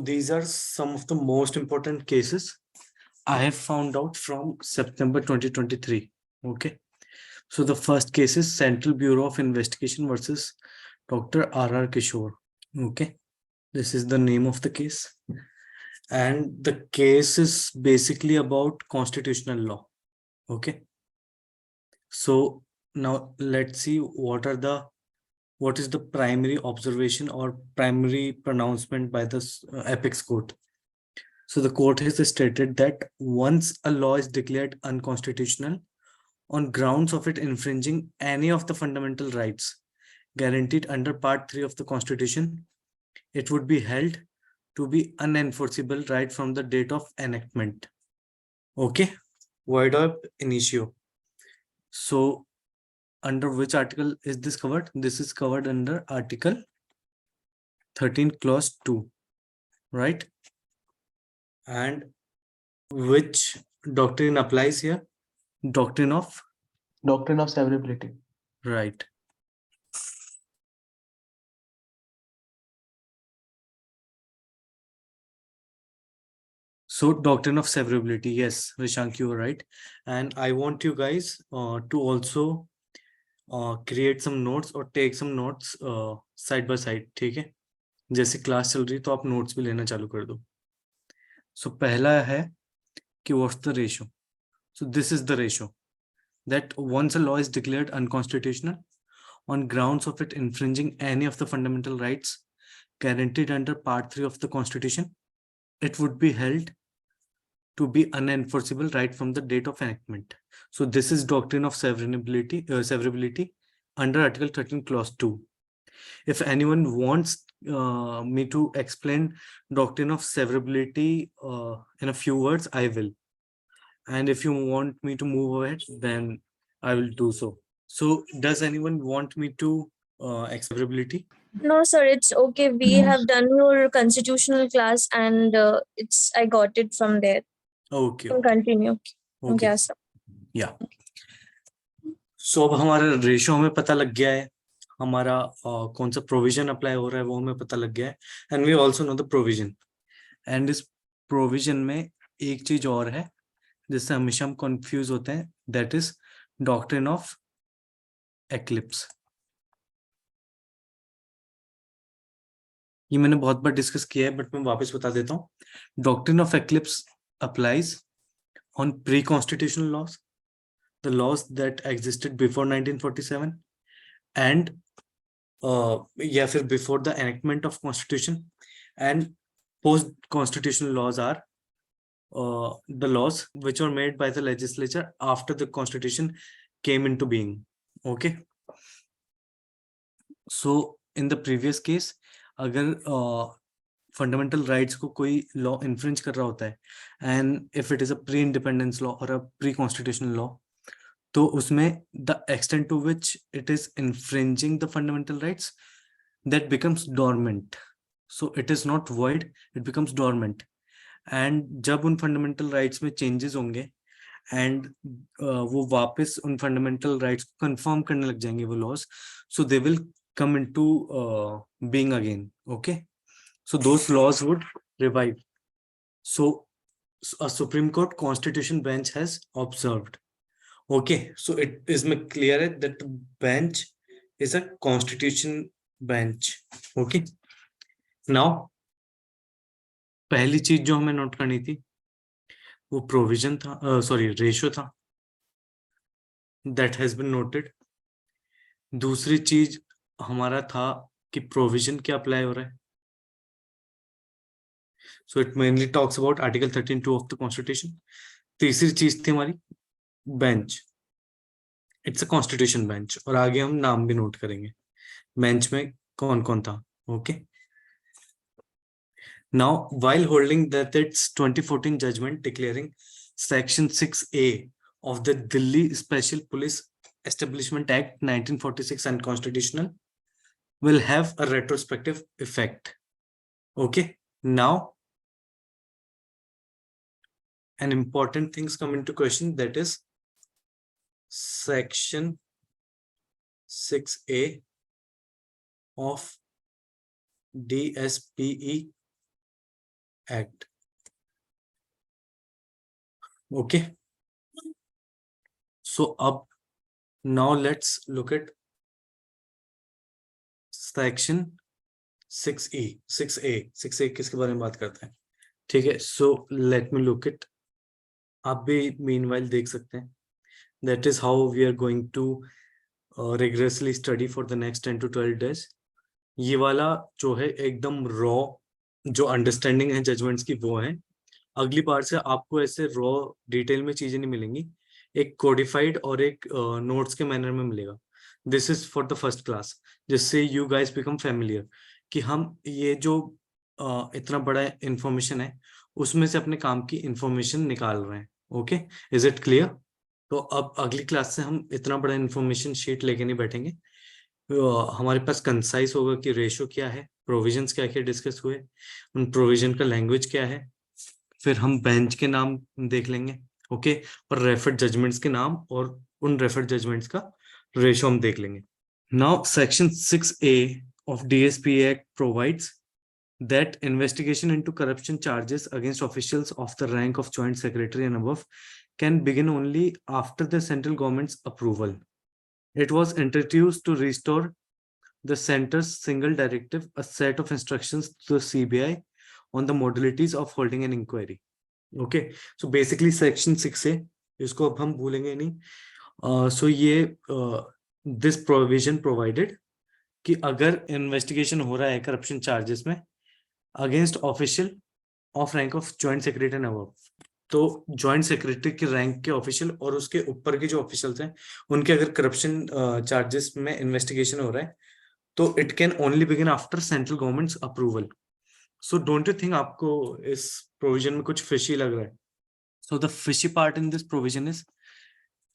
these are some of the most important cases I have found out from September 2023. Okay. So the first case is Central Bureau of Investigation versus Dr. R.R. Kishore. Okay. This is the name of the case. And the case is basically about constitutional law. Okay. So now let's see what is the primary observation or primary pronouncement by the apex court. So the court has stated that once a law is declared unconstitutional on grounds of it infringing any of the fundamental rights guaranteed under Part 3 of the Constitution, it would be held to be unenforceable right from the date of enactment. Okay, void ab initio. So under which article is this covered? This is covered under Article 13 Clause 2, right? And which doctrine applies here? Doctrine of severability. Right. So doctrine of severability, yes, Rishank, you were right. And I want you guys to also create some notes or take some notes side by side, ठीक है? जैसे class चल रही तो आप notes भी लेना चालू कर दो. So पहला है कि what's the ratio? So this is the ratio that once a law is declared unconstitutional on grounds of it infringing any of the fundamental rights guaranteed under Part 3 of the Constitution, it would be held to be unenforceable right from the date of enactment. So this is doctrine of severability under Article 13 Clause 2. If anyone wants me to explain doctrine of severability in a few words, I will. And if you want me to move ahead, then I will do so. So does anyone want me to severability? No, sir, it's okay. We have done your constitutional class and I got it from there. Okay. You can continue. Okay. Yeah, sir. Yeah. So अब हमारा ratio हमें पता लग गया है, हमारा कौन सा प्रोविजन अप्लाई हो रहा है वो हमें पता लग गया है, and we also know the provision. And इस प्रोविजन में एक चीज और है जिससे हमेशा हम कंफ्यूज होते हैं, that is doctrine of eclipse. ये मैंने बहुत बार डिस्कस किया है बट मैं वापस बता देता हूँ. Doctrine of eclipse applies on pre constitutional laws, the laws that existed before 1947 and before the enactment of constitution, and post constitutional laws are the laws which were made by the legislature after the constitution came into being. Okay, so in the previous case अगर fundamental rights को कोई law infringe कर रहा होता है and if it is a pre independence law और a pre constitutional law, तो उसमें the extent to which it is infringing the fundamental rights that becomes dormant. So it is not void, it becomes dormant. And जब उन fundamental rights में changes होंगे and वो वापस उन फंडामेंटल राइट्स को कंफर्म करने लग जाएंगे वो laws, so they will come into being again. Okay, so those laws would revive. So a Supreme Court Constitution bench has observed. Okay, so it is clear that the bench is a constitution bench. Okay, now पहली चीज जो हमें note करनी थी वो provision था, ratio था, that has been noted. दूसरी चीज हमारा था कि प्रोविजन क्या अप्लाई हो रहा है. So it mainly talks about Article 13(2) of the Constitution. तीसरी चीज थी हमारी bench, it's a constitution bench, और आगे हम नाम भी नोट करेंगे बेंच में कौन कौन था. Okay, now while holding that its 2014 judgment declaring Section 6A of the Delhi Special Police Establishment Act 1946 unconstitutional will have a retrospective effect. Okay, now an important things come into question, that is Section 6A of DSPE Act. Okay. So up now let's look at section 6E, 6A किसके बारे में बात करते हैं? ठीक है, so let me look it. आप भी meanwhile देख सकते हैं. That is how we are going to rigorously study for the next 10 to 12 days. ये वाला जो है एकदम रॉ जो अंडरस्टैंडिंग है जजमेंट्स की वो है. अगली बार से आपको ऐसे रॉ डिटेल में चीजें नहीं मिलेंगी, एक कोडिफाइड और एक नोट्स के मैनर में मिलेगा. This is for the first class, जिससे यू गाइस बिकम फैमिलियर कि हम ये जो इतना बड़ा इंफॉर्मेशन है उसमें से अपने काम की इंफॉर्मेशन निकाल रहे हैं. Okay, is it clear? तो अब अगली क्लास से हम इतना बड़ा इंफॉर्मेशन शीट लेके नहीं बैठेंगे. हमारे पास कंसाइज होगा कि रेशो क्या है, प्रोविजंस क्या क्या डिस्कस हुए, उन प्रोविजन का लैंग्वेज क्या है, फिर हम बेंच के नाम देख लेंगे. ओके, और रेफर्ड जजमेंट्स के नाम और उन रेफर्ड जजमेंट्स का रेशो हम देख लेंगे. Now section 6A of DSP Act provides that investigation into corruption charges against officials of the rank of joint secretary and above can begin only after the central government's approval. It was introduced to restore the center's single directive, a set of instructions to the CBI on the modalities of holding an inquiry. Okay, so basically section 6A, इसको अब हम भूलेंगे नहीं. So ये this provision provided कि अगर investigation हो रहा है करप्शन चार्जेस में against official of rank of joint secretary and above, तो जॉइंट सेक्रेटरी के रैंक के ऑफिशियल और उसके ऊपर के जो ऑफिशियल्स हैं उनके अगर करप्शन चार्जेस में इन्वेस्टिगेशन हो रहा है तो it can only begin after central governments approval. So don't you think आपको इस प्रोविजन में कुछ फिशी लग रहा है? So the fishy part in this provision is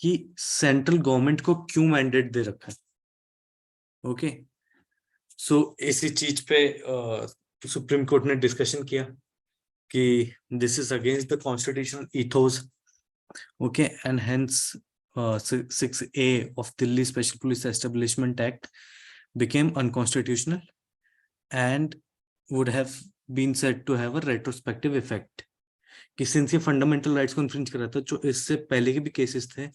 कि सेंट्रल गवर्नमेंट को क्यों मैंडेट दे रखा है. ओके, सो इसी चीज पे सुप्रीम कोर्ट ने डिस्कशन किया कि this is against the constitutional ethos. Okay, and hence 6A of Delhi Special Police Establishment Act became unconstitutional and would have been said to have a retrospective effect. कि since ये fundamental rights को infringe कर रहा था, जो इससे पहले के भी केसेस थे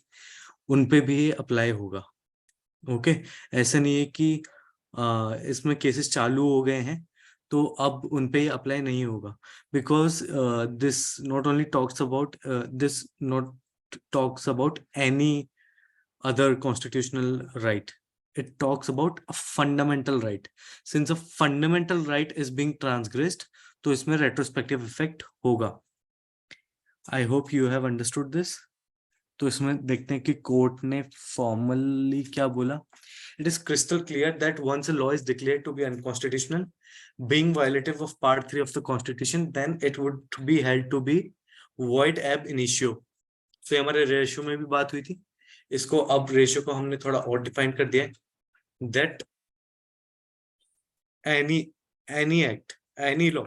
उन पे भी ये अप्लाई होगा. ओके, ऐसा नहीं है कि इसमें केसेस चालू हो गए हैं तो अब उन पे अप्लाई नहीं होगा, because this not only talks about this not talks about any other constitutional right, it talks about a fundamental right. Since a fundamental right is being transgressed, तो इसमें retrospective effect होगा. I hope you have understood this. तो इसमें देखते हैं कि court ने formally क्या बोला. It is crystal clear that once a law is declared to be unconstitutional, being violative of Part 3 of the Constitution, then it would be held to be void ab initio. So हमारे ratio में भी बात हुई थी, इसको अब ratio को हमने थोड़ा और डिफाइन कर दिया है. That any act, any law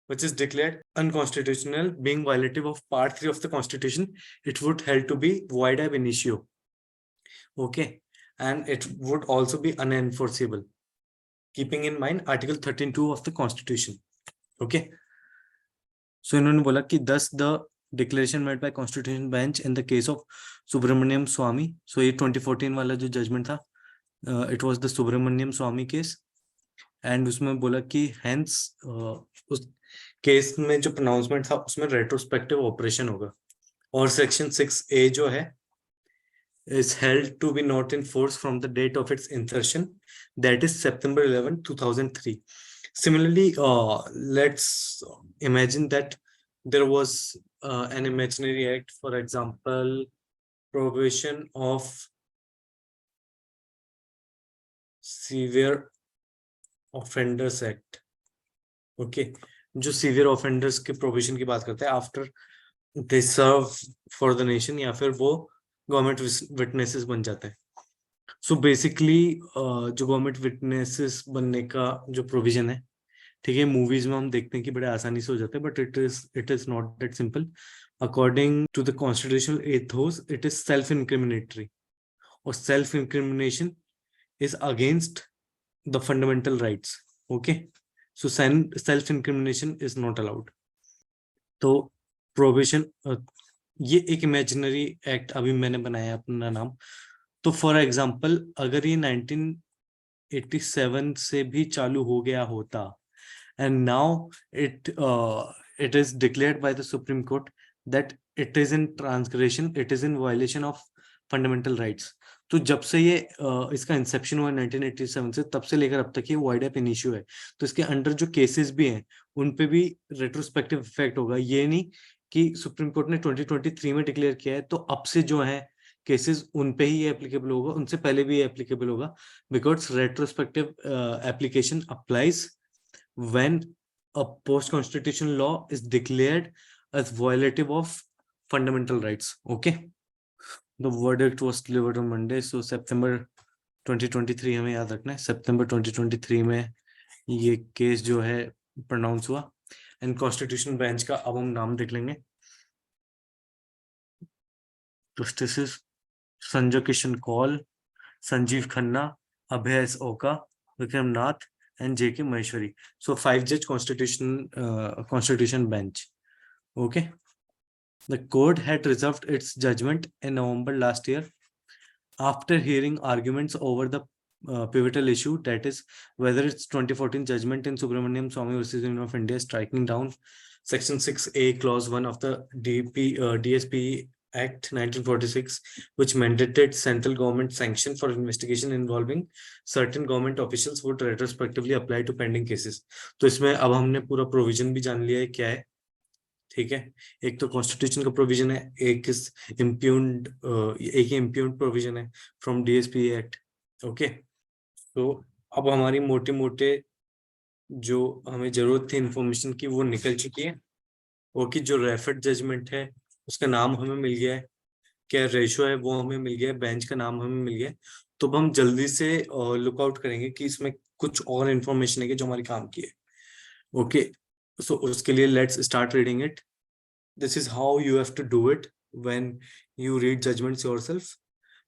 which is declared unconstitutional, being violative of Part 3 of the Constitution, it would held to be void ab initio. Okay, and it would also be unenforceable, keeping in mind Article 13(2) of the Constitution. Okay, so इन्होंने बोला कि thus the declaration made by Constitution Bench in the case of Subramaniam Swamy, so ये 2014 वाला जो judgment था, it was the Subramaniam Swamy case, and उसमें बोला कि hence उस केस में जो प्रोनाउंसमेंट था उसमें रेट्रोस्पेक्टिव ऑपरेशन होगा, और सेक्शन 6A जो है is held to be not in force from the date of its insertion, that is September 11, 2003. Similarly, let's imagine that there was an imaginary act, for example, Prohibition of Severe Offenders Act. Okay, जो severe offenders के provision की बात करते हैं after they serve for the nation, या फिर वो government witnesses बन जाते हैं. सो बेसिकली जो गवर्नमेंट विटनेसेस बनने का जो प्रोविजन है, ठीक है, मूवीज में हम देखते हैं कि बड़े आसानी से हो जाते हैं, but it is not that simple. According to the constitutional ethos, it is self incriminatory, और self incrimination is against the fundamental rights. Okay, so self incrimination is not allowed. तो प्रोविजन, ये एक इमेजिनरी एक्ट अभी मैंने बनाया अपना नाम। तो फॉर एग्जांपल अगर ये 1987 से भी चालू हो गया होता, and now it is declared by the Supreme Court that it is in transgression, it is in violation of fundamental rights. तो जब से ये इसका इंसेप्शन हुआ 1987 से, तब से लेकर अब तक ये वाइड एप इन इश्यू है। तो इसके अंडर जो केसेस भी हैं उन पे भी रेट्रोस्पेक्टिव इफेक्ट होगा। ये नहीं कि सुप्रीम कोर्ट ने 2023 में डिक्लेयर किया है तो अब से जो है केसेस उन पे ही एप्लीकेबल होगा, उनसे पहले भी एप्लीकेबल होगा, because retrospective application applies when a post-constitutional law is declared as violative of fundamental rights. Okay, the verdict was delivered on Monday, so September 2023 हमें याद रखना है। September 2023 में ये केस जो है प्रोनाउंस हुआ, एंड कॉन्स्टिट्यूशन बेंच का अब हम नाम देख लेंगे। जस्टिस संजय किशन कौल, संजीव खन्ना, अभय एस ओका, विक्रम नाथ and J.K. Maheshwari. So 5-judge constitution bench. Okay. The court had reserved its judgment in November last year after hearing arguments over the pivotal issue, that is whether its 2014 judgment in Subramaniam Swamy versus Union of India striking down Section 6A Clause 1 of the DSP Act 1946, which mandated central government sanction for investigation involving certain government officials, would retrospectively apply to pending cases. तो इसमें अब हमने पूरा provision भी जान लिया है क्या है, ठीक है। एक तो कॉन्स्टिट्यूशन का प्रोविजन है, एक इम्प्यून्ड प्रोविजन है फ्रॉम डीएसपी एक्ट। ओके, तो अब हमारी मोटे मोटे जो हमें जरूरत थी इंफॉर्मेशन की वो निकल चुकी है। ओके, जो रेफर्ड जजमेंट है उसका नाम हमें मिल गया है, क्या रेशो है वो हमें मिल गया है, बेंच का नाम हमें मिल गया है। तो अब हम जल्दी से लुकआउट करेंगे कि इसमें कुछ और इंफॉर्मेशन है कि जो हमारी काम की है। ओके, सो उसके लिए let's start reading it. This is how you have to do it when you read judgments yourself,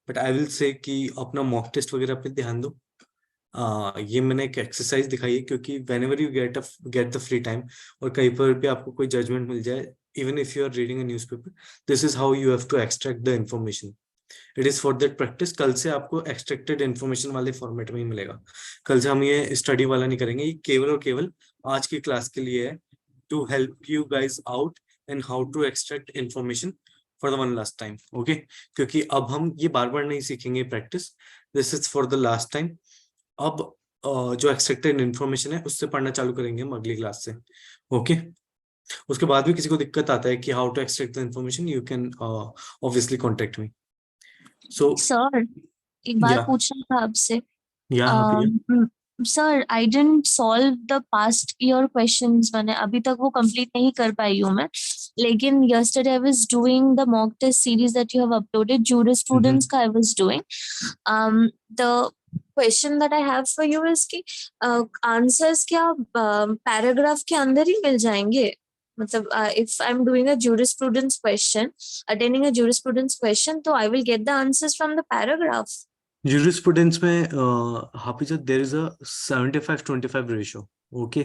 but I will say कि अपना मॉक टेस्ट वगैरह पे ध्यान दो। ये मैंने एक एक्सरसाइज दिखाई है क्योंकि whenever you get the free time और कहीं पर भी आपको कोई जजमेंट मिल जाए, even if you are reading a newspaper, this is how you have to extract the information. It is for that practice. कल से आपको extracted information वाले फॉर्मेट में ही मिलेगा। कल से हम ये स्टडी वाला नहीं करेंगे, ये केवल और केवल आज की क्लास के लिए है, to help you guys out and how to extract information for the one last time. Okay, क्योंकि अब हम ये बार बार नहीं सीखेंगे practice, this is for the last time. अब जो एक्सट्रैक्टेड इन्फॉर्मेशन है उससे पढ़ना चालू करेंगे हम अगली क्लास से। ओके, उसके बाद भी किसी को दिक्कत आता है कि how to extract the information, you can obviously contact me. So sir एक बात पूछना था आपसे। Sir I didn't solve the past year questions, मैंने अभी तक वो कंप्लीट नहीं कर पाई हूँ मैं, लेकिन yesterday I was doing the mock test series that you have uploaded, jurisprudence का I was doing. The question that I have for you is कि answers क्या paragraph के अंदर ही मिल जाएंगे? मतलब if I'm doing a jurisprudence question, attending a jurisprudence question, तो I will get the answers from the paragraph. jurisprudence में Hafiza there is a 75-25 ratio. Okay,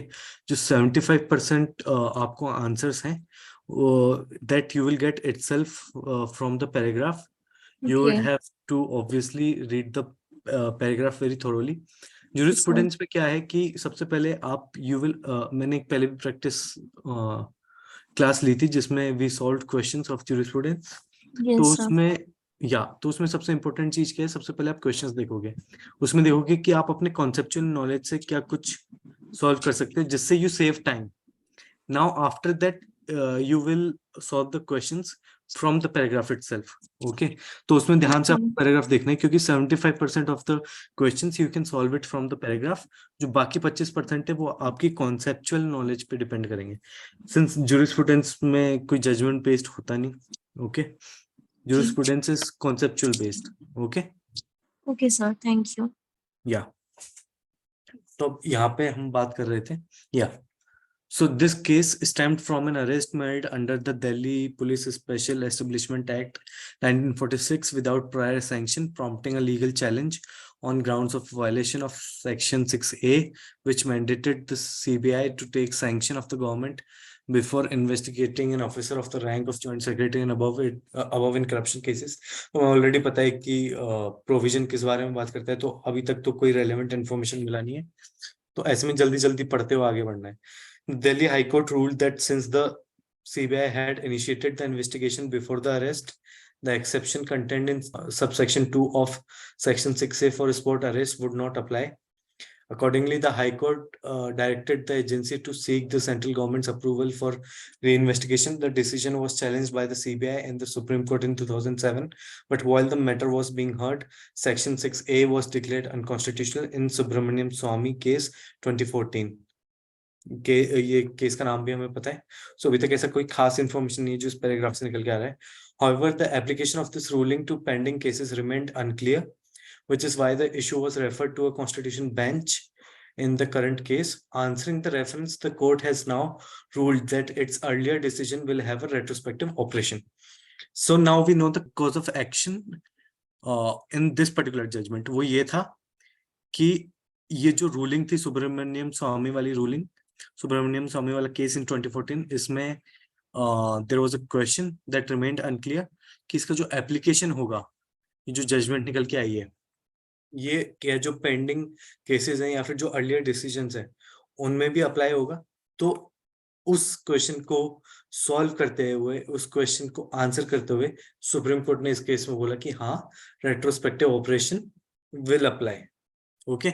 जो 75% आपको आंसर्स हैं that you will get itself from the paragraph. You would have to obviously read the paragraph very thoroughly. Jurisprudence पे क्या है कि सबसे पहले आप मैंने एक पहले भी प्रैक्टिस क्लास ली थी जिसमें we solved questions of jurisprudence. तो उसमें सबसे इम्पोर्टेंट चीज क्या है, सबसे पहले आप क्वेश्चंस देखोगे, उसमें देखोगे कि आप अपने कॉन्सेप्चुअल नॉलेज से क्या कुछ सॉल्व कर सकते हैं जिससे you save time. Now after that you will solve the questions from the paragraph itself. Okay, तो उसमें ध्यान से आपको पैराग्राफ देखना है क्योंकि 75% of the questions you can solve it from the paragraph. जो बाकी 25% है वो आपकी conceptual knowledge पे डिपेंड करेंगे, since jurisprudence में कोई judgment based होता नहीं. Okay, jurisprudence is conceptual based. Okay. Okay sir, thank you. Yeah. तो यहाँ पे हम बात कर रहे थे, yeah. So this case stemmed from an arrest made under the Delhi Police Special Establishment Act 1946 without prior sanction, prompting a legal challenge on grounds of violation of Section 6A, which mandated the CBI to take sanction of the government before investigating an officer of the rank of joint secretary and above in corruption cases. तो हमें already पता है कि provision किस बारे में बात करता है, तो अभी तक तो कोई रेलेवेंट इन्फॉर्मेशन मिला नहीं है, तो ऐसे में जल्दी जल्दी पढ़ते हुए आगे बढ़ना है। Delhi high court ruled that since the CBI had initiated the investigation before the arrest, the exception contained in subsection 2 of section 6A for sport arrest would not apply. Accordingly, the High Court directed the agency to seek the central government's approval for reinvestigation. The decision was challenged by the CBI and the Supreme Court in 2007. But while the matter was being heard, Section 6A was declared unconstitutional in Subramaniam Swamy case 2014. ये case का नाम भी हमें पता है, सो अभी तक ऐसा कोई खास इंफॉर्मेशन नहीं है जो इस पैराग्राफ से निकल के आ रहा है. However, the application of this ruling to pending cases remained unclear, which is why the issue was referred to a constitution bench in the current case. Answering the reference, the court has now ruled that its earlier decision will have a retrospective operation. So now we know the cause of action in this particular judgment. वो ये था कि ये जो ruling थी सुब्रमण्यम स्वामी वाली ruling, Subramaniam स्वामी वाला case in 2014, इसमें there was a question that remained unclear कि इसका जो एप्लीकेशन होगा, ये जो जजमेंट निकल के आई है, ये क्या जो पेंडिंग केसेस हैं या फिर जो अर्लियर डिसीजंस हैं उनमें भी अप्लाई होगा. तो उस क्वेश्चन को सॉल्व करते हुए, उस क्वेश्चन को आंसर करते हुए सुप्रीम कोर्ट ने इस केस में बोला कि हाँ, retrospective operation will apply. Okay,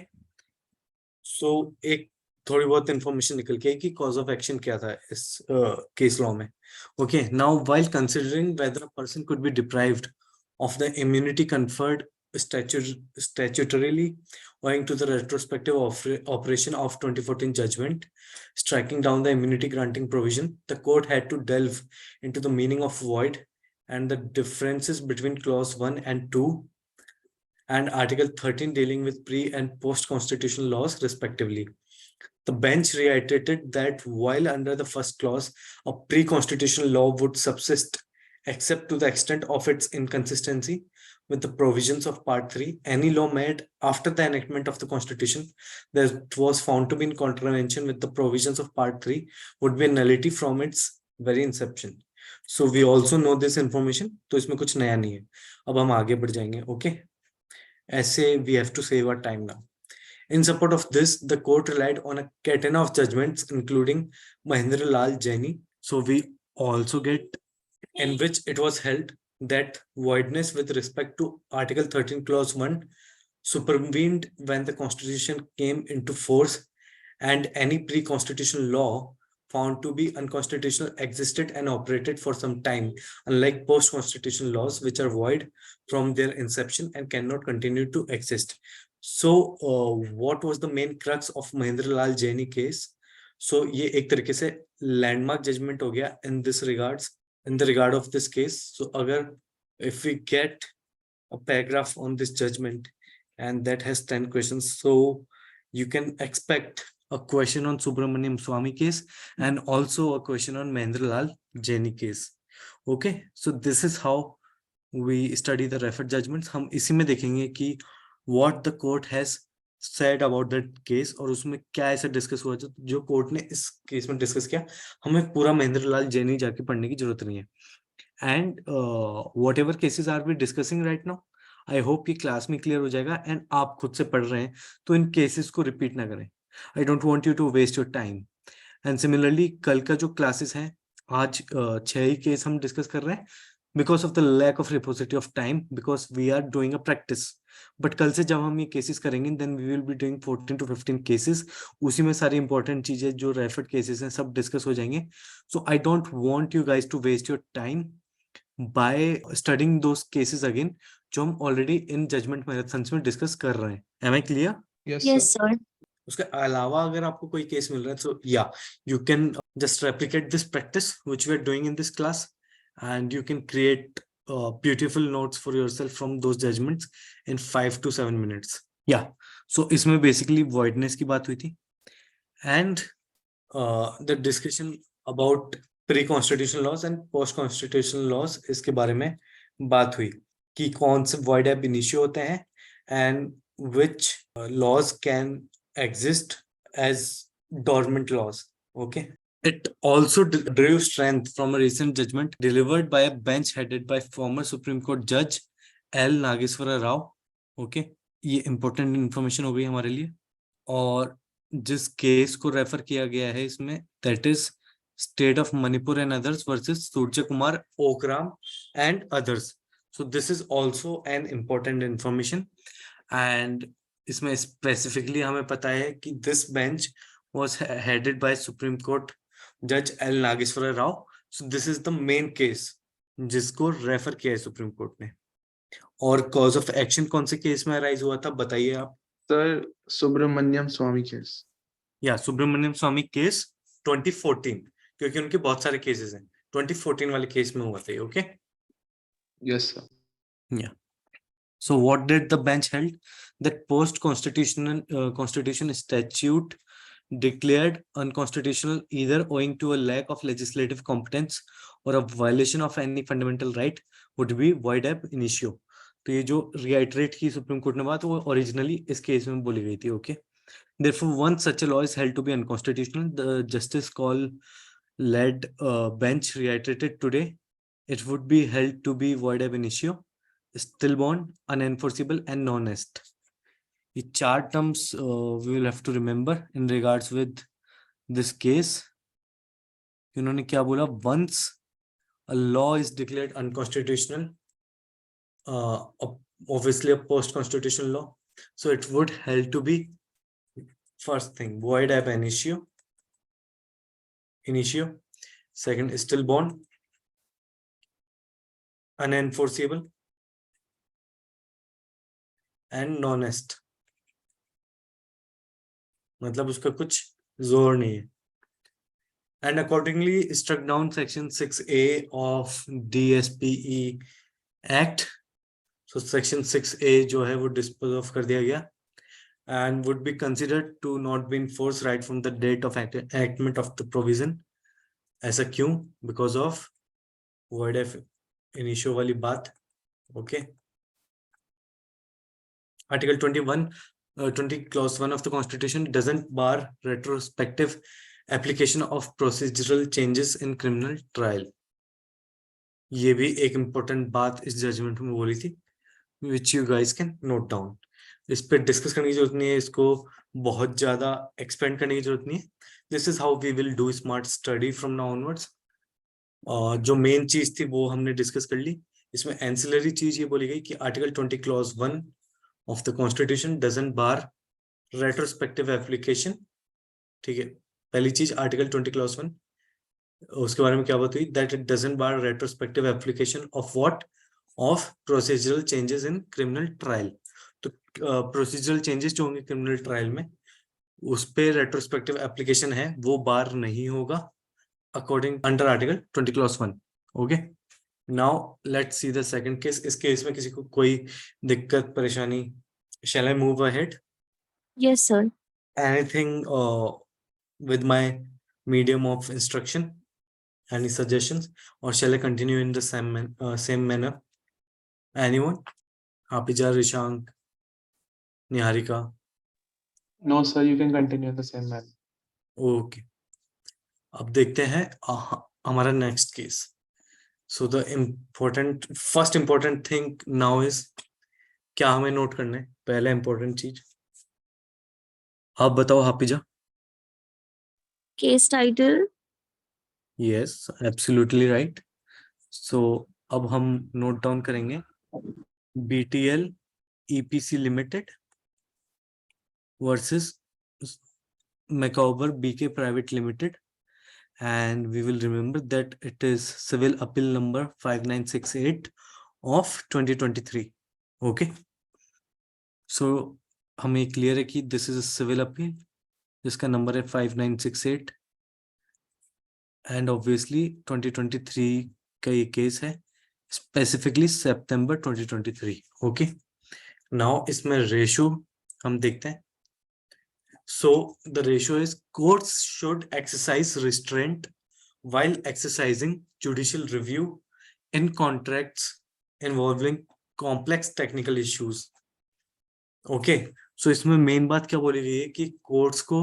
so एक थोड़ी बहुत इंफॉर्मेशन निकल के कि कॉज ऑफ एक्शन क्या था इस केस लॉ में. Okay, now while considering weather a person could be deprived of the immunity conferred statutorily owing to the retrospective operation of 2014 judgment striking down the immunity granting provision, the court had to delve into the meaning of void and the differences between clause 1 and 2 and article 13 dealing with pre and post constitutional laws respectively. The bench reiterated that while under the first clause a pre-constitutional law would subsist except to the extent of its inconsistency with the provisions of Part 3, any law made after the enactment of the Constitution that was found to be in contravention with the provisions of Part 3 would be a nullity from its very inception. So we also know this information, तो इसमें कुछ नया नहीं है. अब हम आगे बढ़ जाएंगे. Okay, ऐसे we have to save our time now. In support of this, the court relied on a catenary of judgments, including Mahendra Lal Jaini. So we also get in which it was held that voidness with respect to Article 13 Clause 1 supervened when the Constitution came into force and any pre-constitutional law found to be unconstitutional existed and operated for some time, unlike post-constitutional laws which are void from their inception and cannot continue to exist. So what was the main crux of Mahendra Lal Jaini case? So ये एक तरीके से landmark judgment हो गया in this regards, in the regard of this case. So agar if we get a paragraph on this judgment and that has 10 questions, so you can expect a question on Subramaniam Swamy case and also a question on Mahendra Lal Jaini case. Okay, so this is how we study the referred judgments. हम इसी में देखेंगे कि what the court has said about that case और उसमें क्या ऐसा discuss हुआ जो कोर्ट ने इस केस में डिस्कस किया. हमें पूरा महेंद्र लाल जैनी जाके पढ़ने की जरूरत नहीं है. And whatever cases are we discussing right now, I hope कि क्लास में क्लियर हो जाएगा एंड आप खुद से पढ़ रहे हैं तो इन केसेस को रिपीट ना करें. I don't want you to waste your time. And similarly कल का जो क्लासेस हैं, आज 6 ही केस हम डिस्कस कर रहे हैं because of the lack of repository of time, because we are doing a practice. But कल से जब हम ये cases करेंगे then we will be doing 14 to 15 cases. उसी में सारी important चीजें जो referred cases हैं सब discuss हो जाएंगे. So I don't want you guys to waste your time by studying those cases again जो हम already in judgment marathons में discuss कर रहे हैं. Am I clear? Yes, sir. उसके अलावा अगर आपको कोई केस मिल रहा है so yeah, you can just replicate this practice which we are doing in this class. And you can create beautiful notes for yourself from those judgments in 5 to 7 minutes. Yeah, so इसमें basically voidness की बात हुई थी and the discussion about pre-constitutional laws and post-constitutional laws, इसके बारे में बात हुई कि कौन से void ab initio होते हैं and which laws can exist as dormant laws. Okay. It also drew strength from a recent judgment delivered by a bench headed by former Supreme Court Judge L. Nageswara Rao. Okay, ये important information हो गई हमारे लिए. और जिस case को refer किया गया है इसमें, that is State of Manipur and others versus Surya Kumar Okram and others. So this is also an important information. And इसमें specifically हमें पता है कि this bench was headed by Supreme Court Judge L. Nageswara Rao. So this is the main case जिसको refer किया है supreme court ने. और कॉज ऑफ एक्शन कौन से केस में अराइज हुआ था बताइए आप. सर सुब्रमण्यम स्वामी केस. या सुब्रमण्यम स्वामी केस 2014, क्योंकि उनके बहुत सारे केसेस हैं. 2014 वाले केस में हुआ था ये. Okay. Yes sir. Yeah. So what did the bench held? That constitution statute declared unconstitutional either owing to a lack of legislative competence or a violation of any fundamental right would be void ab initio. तो ये जो reiterate की supreme court ने बात, वो originally इस case में बोली गई थी. Okay. Therefore, once such a law is held to be unconstitutional, the justice call led bench reiterated today, it would be held to be void ab initio, stillborn, unenforceable, and non-est. The चार terms we will have to remember in regards with this case. इन्होंने क्या बोला? Once a law is declared unconstitutional, obviously a post-constitutional law, so it would held to be, first thing, void ab initio. Second, stillborn, unenforceable, and non-est. मतलब उसका कुछ जोर नहीं है. And accordingly struck down section 6A of DSPE Act. So section 6A जो है वो dispose of कर दिया गया and would be considered to not be enforced right from the date of enactment of the provision. ऐसा क्यों? Because of void ab initio वाली बात. Okay. Article 20 clause 1 of the Constitution doesn't bar retrospective application of procedural changes in criminal trial. ये भी एक important बात इस judgment में बोली थी, which you guys can note down. इस पे discuss करने की जरूरत नहीं है, इसको बहुत ज़्यादा expand करने की जरूरत नहीं है. This is how we will do smart study from now onwards. जो main चीज थी वो हमने discuss कर ली. इसमें ancillary चीज ये बोली गई कि Article 20 clause 1 of the Constitution doesn't bar retrospective application. ठीक है, पहली चीज आर्टिकल 20 क्लॉज 1, उसके बारे में क्या बात हुई? That it doesn't bar retrospective application of what? Of procedural changes in criminal trial. तो प्रोसीजरल चेंजेस जो होंगे क्रिमिनल ट्रायल में, उस पे रेट्रोस्पेक्टिव एप्लीकेशन है वो बार नहीं होगा according under article 20 clause 1. Okay. Now let's see the second case. इस केस में किसी को कोई दिक्कत परेशानी? Shall I move ahead? Yes, sir. Anything with my medium of instruction? Any suggestions, or shall I continue in the same manner? Anyone? Apija, Rishank, Niharika? No sir, you can continue in the same manner. Okay. अब देखते हैं हमारा next case. So the first important thing now is, क्या हमें note करना है? पहला important चीज आप बताओ Hafiza. Case title. Yes, absolutely right. So अब हम नोट डाउन करेंगे BTL EPC Limited versus Macaber BK Private Limited, and we will remember that it is civil appeal number 5968 of 2023. Okay, so हमें क्लियर है कि this is a civil appeal जिसका नंबर है 5968 and obviously 2023 का ये case है, स्पेसिफिकली सितंबर 2023. ओके. नाउ इसमें रेशो हम देखते हैं. So the ratio is courts should exercise restraint while exercising judicial review in contracts involving complex technical issues. Okay. So इसमें मेन बात क्या बोली गई है कि कोर्ट्स को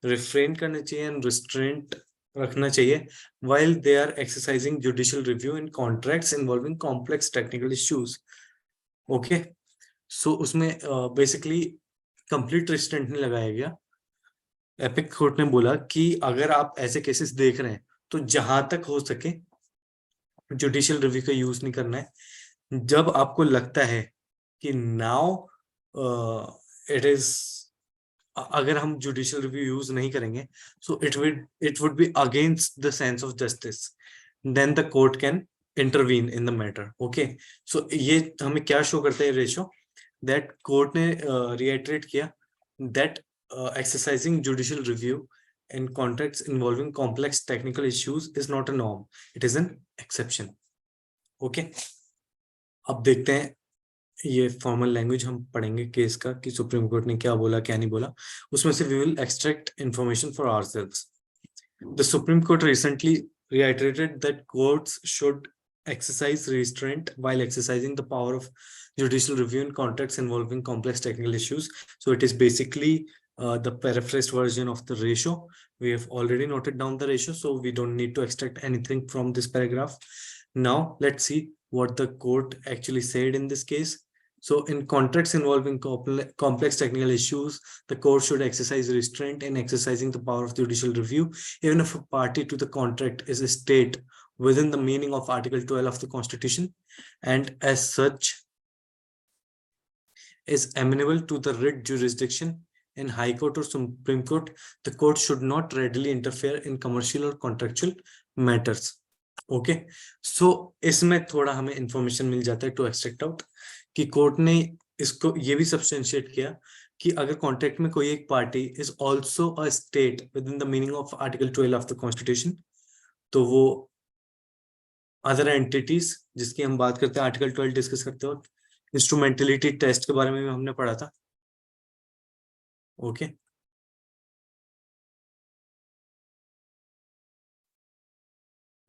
रिफ्रेन करना चाहिए एंड रिस्ट्रेंट रखना चाहिए while they are exercising judicial review in contracts involving complex technical issues. Okay, so उसमें basically complete restraint नहीं लगाया गया. एपिक कोर्ट ने बोला कि अगर आप ऐसे केसेस देख रहे हैं तो जहां तक हो सके जुडिशियल रिव्यू का यूज नहीं करना है. जब आपको लगता है कि नाउ इट इज, अगर हम जुडिशियल रिव्यू यूज नहीं करेंगे so it would be against the sense of justice, then the court can intervene in the matter. Okay, so ये हमें क्या शो करता है रेशो, दैट कोर्ट ने रिएटरेट किया that exercising judicial review in contracts involving complex technical issues is not a norm, it is an exception. Okay, अब देखते हैं ये फॉर्मल लैंग्वेज हम पढ़ेंगे केस का कि सुप्रीम कोर्ट ने क्या बोला क्या नहीं बोला. उसमें से we will extract information for ourselves. The Supreme Court recently reiterated that courts should exercise restraint while exercising the power of judicial review in contracts involving complex technical issues. So it is basically the paraphrased version of the ratio. We have already noted down the ratio, so we don't need to extract anything from this paragraph. Now let's see what the court actually said in this case. So in contracts involving complex technical issues, the court should exercise restraint in exercising the power of judicial review, even if a party to the contract is a state within the meaning of Article 12 of the Constitution, and as such is amenable to the writ jurisdiction in High Court or Supreme Court. The court should not readily interfere in commercial or contractual matters. Okay, so इसमें थोड़ा हमें information मिल जाता है to extract out कि court ने इसको ये भी सब्सटेंशिएट किया कि अगर कॉन्ट्रैक्ट में कोई एक party is also a state with in the meaning of article 12 of the constitution, तो वो अदर एंटिटीज जिसकी हम बात करते हैं आर्टिकल 12 डिस्कस करते वक्त इंस्ट्रूमेंटलिटी टेस्ट के बारे में भी हमने पढ़ा था. ओके,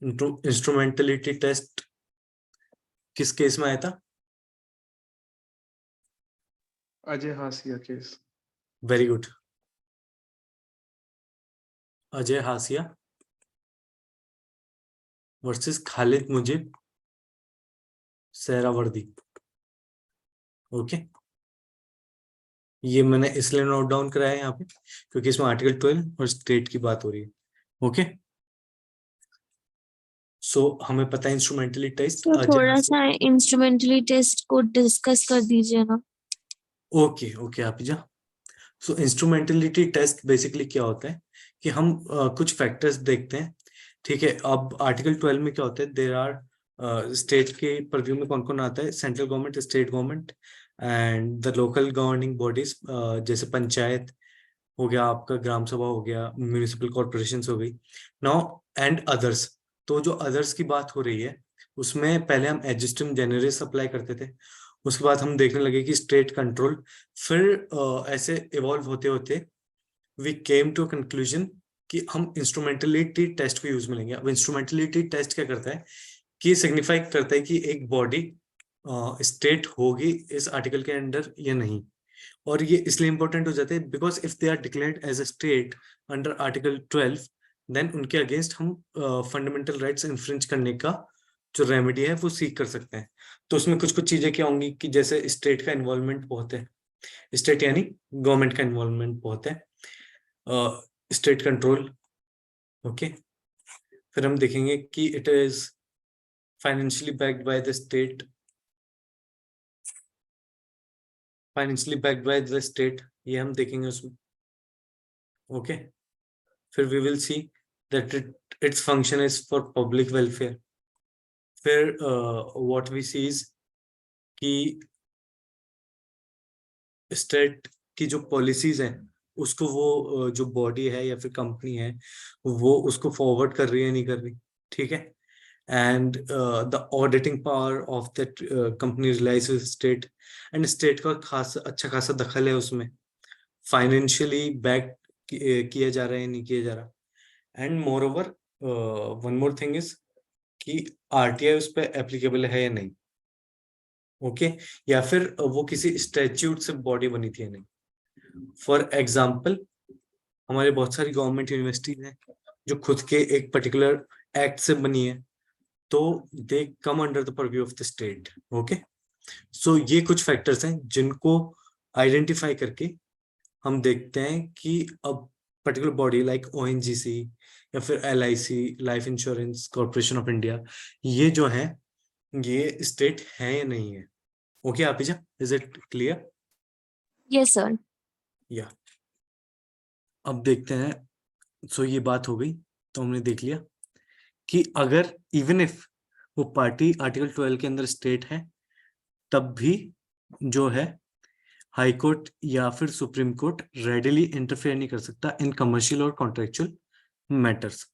इंस्ट्रूमेंटलिटी टेस्ट किस केस में आया था? Ajay Hasia case. Very good, Ajay Hasia versus Khalid Mujib Sehravardi. Okay, ये मैंने इसलिए नोट डाउन कराया है यहाँ पे क्योंकि इसमें आर्टिकल 12 और स्टेट की बात हो रही है. ओके, सो हमें पता है इंस्ट्रूमेंटली टेस्ट. तो थोड़ा सा इंस्ट्रूमेंटली टेस्ट को डिस्कस कर दीजिए ना. ओके ओके आप जा. सो इंस्ट्रूमेंटलिटी टेस्ट बेसिकली क्या होता है कि हम कुछ फैक्टर्स देखते हैं. ठीक है, अब आर्टिकल 12 में क्या होता है, देयर आर स्टेट के परव्यू में कौन कौन आता है, central government, state government and the local governing bodies, जैसे पंचायत हो गया, आपका ग्राम सभा हो गया, म्यूनिसिपल कॉर्पोरेशन हो गई. Now and others. तो जो अदर्स की बात हो रही है उसमें पहले हम एडजस्टिम जेनेरिस अप्लाई करते थे, उसके बाद हम देखने लगे कि स्टेट कंट्रोल, फिर ऐसे इवॉल्व होते होते वी केम टू कंक्लूजन कि हम इंस्ट्रूमेंटलिटी टेस्ट को यूज में लेंगे. अब इंस्ट्रूमेंटलिटी टेस्ट क्या करता है कि सिग्निफाई करता है कि एक बॉडी स्टेट होगी इस आर्टिकल के अंडर या नहीं. और ये इसलिए इंपॉर्टेंट हो जाते हैं because if they are declared as a state under article 12 then उनके अगेंस्ट हम फंडामेंटल राइट्स इन्फ्रिंज करने का जो रेमेडी है वो सीख कर सकते हैं. तो उसमें कुछ कुछ चीजें क्या होंगी कि जैसे स्टेट का इन्वॉल्वमेंट बहुत है, स्टेट यानी गवर्नमेंट का इन्वॉल्वमेंट बहुत है, स्टेट कंट्रोल. ओके, फिर हम देखेंगे कि it is financially backed by the state, financially backed by the state, ये हम देखेंगे उसमें. ओके, फिर we will see that it's function is for public welfare. फिर व्हाट वी सी इज कि स्टेट की जो पॉलिसीज हैं उसको वो जो बॉडी है या फिर कंपनी है वो उसको फॉरवर्ड कर रही है नहीं कर रही. ठीक है, and the auditing power of that company relies with state, and state का अच्छा खासा दखल है उसमें, फाइनेंशियली बैक किया जा रहा है नहीं किया जा रहा. And more over one more thing is कि आरटीआई उस पर एप्लीकेबल है या नहीं. ओके, या फिर वो किसी स्टैट्यूट से बॉडी बनी थी या नहीं. फॉर एग्जाम्पल हमारे बहुत सारी गवर्नमेंट यूनिवर्सिटीज हैं जो खुद के एक पर्टिकुलर एक्ट से बनी है, तो they come under the purview of the state. Okay, so ये कुछ फैक्टर्स हैं जिनको आइडेंटिफाई करके हम देखते हैं कि अब पर्टिकुलर बॉडी लाइक ONGC या फिर LIC, life insurance corporation of India, ये जो है ये स्टेट है या नहीं है। ओके आपिजा, is it clear? Yes, sir. या अब देखते हैं। सो ये बात हो गई, तो हमने देख लिया कि अगर इवन इफ वो पार्टी आर्टिकल 12 के अंदर स्टेट है, तब भी जो है हाई कोर्ट या फिर सुप्रीम कोर्ट रेडिली इंटरफेयर नहीं कर सकता इन कमर्शियल और कॉन्ट्रेक्चुअल मैटर्स।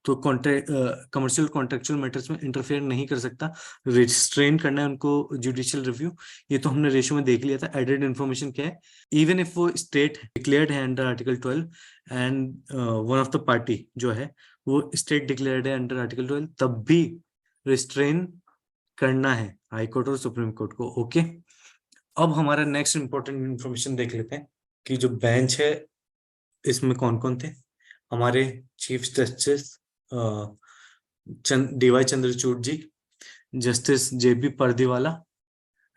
तो कमर्शियल कॉन्ट्रेक्चुअल मैटर्स में इंटरफेयर नहीं कर सकता, रिस्ट्रेन करना है उनको जुडिशियल रिव्यू। ये तो हमने रेशियो में देख लिया था। एडेड इन्फॉर्मेशन क्या है, इवन इफ वो स्टेट डिक्लेयर्ड है under article 12 and one of the party जो है वो स्टेट डिक्लेयर्ड है अंडर आर्टिकल 12, तब भी रिस्ट्रेन करना है हाई कोर्ट और सुप्रीम कोर्ट को। ओके, अब हमारा नेक्स्ट इंपॉर्टेंट इंफॉर्मेशन देख लेते हैं कि जो बेंच है इसमें कौन कौन थे। हमारे chief justice DY Chandrachud ji, justice JB Pardiwala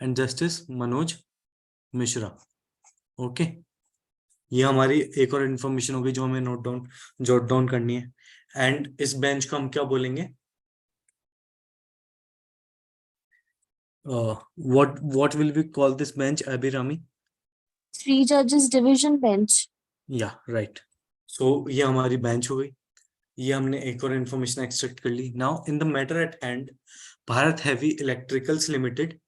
and justice Manoj Mishra. Okay, ये हमारी एक और इंफॉर्मेशन होगी जो हमें जॉट डाउन करनी है। एंड इस बेंच को हम क्या बोलेंगे, what will we call this bench, Abhirami? 3 judges division bench. या राइट। सो ये हमारी बेंच हो गई, ये हमने एक और इंफॉर्मेशन एक्सट्रैक्ट कर ली। Now in the matter at hand, Bharat heavy electricals limited